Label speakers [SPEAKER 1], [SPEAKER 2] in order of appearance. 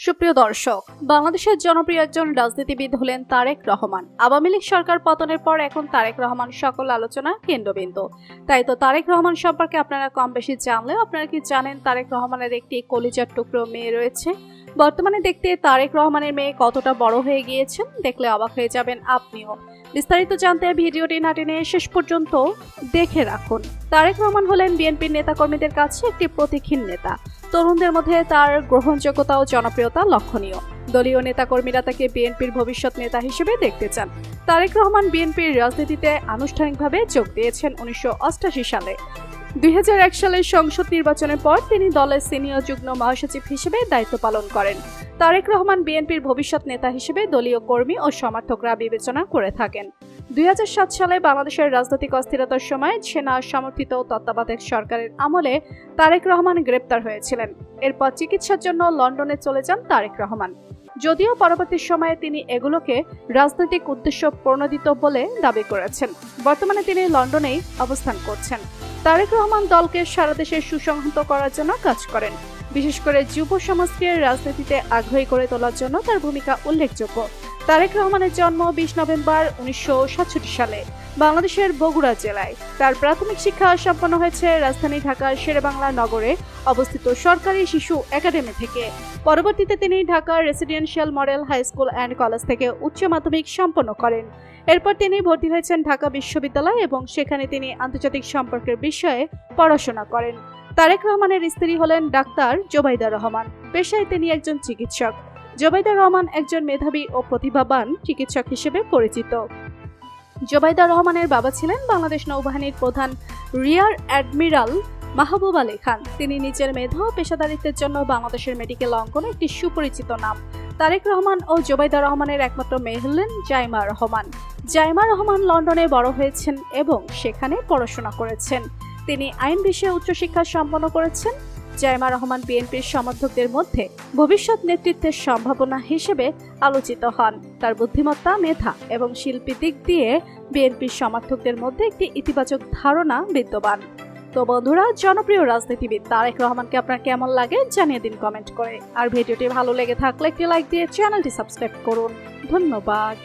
[SPEAKER 1] সুপ্রিয় দর্শক, বাংলাদেশের জনপ্রিয় একজন রাজনীতিবিদ হলেন তারেক রহমান। আওয়ামী লীগ সরকার পতনের পর এখন তারেক রহমান সকল আলোচনার কেন্দ্রবিন্দু। তাই তো তারেক রহমান সম্পর্কে আপনারা কম বেশি জানলেও আপনারা কি জানেন তারেক রহমানের একটি কলিজার টুকরো মেয়ে রয়েছে? বর্তমানে দেখতে তারেক রহমানের মেয়ে কতটা বড় হয়ে গিয়েছেন দেখলে অবাক হয়ে যাবেন আপনিও। বিস্তারিত জানতে ভিডিওটি না টেনে শেষ পর্যন্ত দেখে রাখুন। তারেক রহমান হলেন বিএনপির নেতাকর্মীদের কাছে একটি প্রতীকহীন নেতা। তরুণদের মধ্যে তার গ্রহণযোগ্যতা ও জনপ্রিয়তা লক্ষণীয়। দলীয় নেতাকর্মীরা তাকে বিএনপির ভবিষ্যৎ নেতা হিসেবে দেখতে চান। তারেক রহমান বিএনপির রাজনীতিতে আনুষ্ঠানিকভাবে যোগ দিয়েছেন 1988 সালে। 2001 সালের সংসদ নির্বাচনের পর তিনি দলের সিনিয়র যুগ্ম মহাসচিব হিসেবে দায়িত্ব পালন করেন। তারেক রহমান বিএনপির ভবিষ্যৎ নেতা হিসেবে দলীয় কর্মী ও সমর্থকরা বিবেচনা করে থাকেন। 2007 সালে বাংলাদেশের রাজনৈতিক অস্থিরতার সময় সেনা সমর্থিত তত্ত্বাবধায়ক সরকারের আমলে তারেক রহমান গ্রেপ্তার হয়েছিলেন। এরপর চিকিৎসার জন্য লন্ডনে চলে যান তারেক রহমান। যদিও পরবর্তী সময়ে তিনি এগুলোকে রাজনৈতিক উদ্দেশ্য প্রণোদিত বলে দাবি করেছেন। বর্তমানে তিনি লন্ডনেই অবস্থান করছেন। তারেক রহমান দলকে সারা দেশে সুসংহত করার জন্য কাজ করেন। বিশেষ করে যুব সমাজকে রাজনীতিতে আগ্রহী করে তোলার জন্য তার ভূমিকা উল্লেখযোগ্য। তারেক রহমানের জন্ম 20 নভেম্বর 1967 সালে বাংলাদেশের বগুড়া জেলায়। তার প্রাথমিক শিক্ষা সম্পন্ন হয়েছে রাজধানী ঢাকার শেরেবাংলা নগরে অবস্থিত সরকারি শিশু একাডেমি থেকে। পরবর্তীতে তিনি ঢাকার residential model high school and college থেকে উচ্চ মাধ্যমিক সম্পন্ন করেন। এরপর তিনি ভর্তি হয়েছেন ঢাকা বিশ্ববিদ্যালয় এবং সেখানে তিনি আন্তর্জাতিক সম্পর্কের বিষয়ে পড়াশোনা করেন। তারেক রহমানের স্ত্রী হলেন ডাক্তার জোবাইদা রহমান। পেশায় তিনি একজন চিকিৎসক। জোবাইদা রহমান একজন মেধাবী ও প্রতিভাবান চিকিৎসক হিসেবে পরিচিত। জোবাইদা রহমানের বাবা ছিলেন বাংলাদেশ নৌবাহিনীর প্রধান রিয়ার অ্যাডমিরাল মাহবুব আলী খান। তিনি নিজের মেধা ও পেশাদারিত্বের জন্য বাংলাদেশের মেডিকেল অঙ্গনে একটি সুপরিচিত নাম। তারেক রহমান ও জোবাইদা রহমানের একমাত্র মেয়ে হলেন জাইমা রহমান। জাইমা রহমান লন্ডনে বড় হয়েছেন এবং সেখানে পড়াশোনা করেছেন। তিনি আইন বিষয়ে উচ্চশিক্ষা সম্পন্ন করেছেন। জাইমা রহমান বিএনপির সমর্থকদের মধ্যে ভবিষ্যৎ নেতৃত্বের সম্ভাবনা হিসেবে আলোচিত হন। তার বুদ্ধিমত্তা, মেধা এবং শিল্পী দিক দিয়ে বিএনপির সমর্থকদের মধ্যে একটি ইতিবাচক ধারণা বিদ্যমান। তো বন্ধুরা, জনপ্রিয় রাজনীতিবিদ তারেক রহমানকে আপনার কেমন লাগে জানিয়ে দিন কমেন্ট করে। আর ভিডিওটি ভালো লেগে থাকলে একটি লাইক দিয়ে চ্যানেলটি সাবস্ক্রাইব করুন। ধন্যবাদ।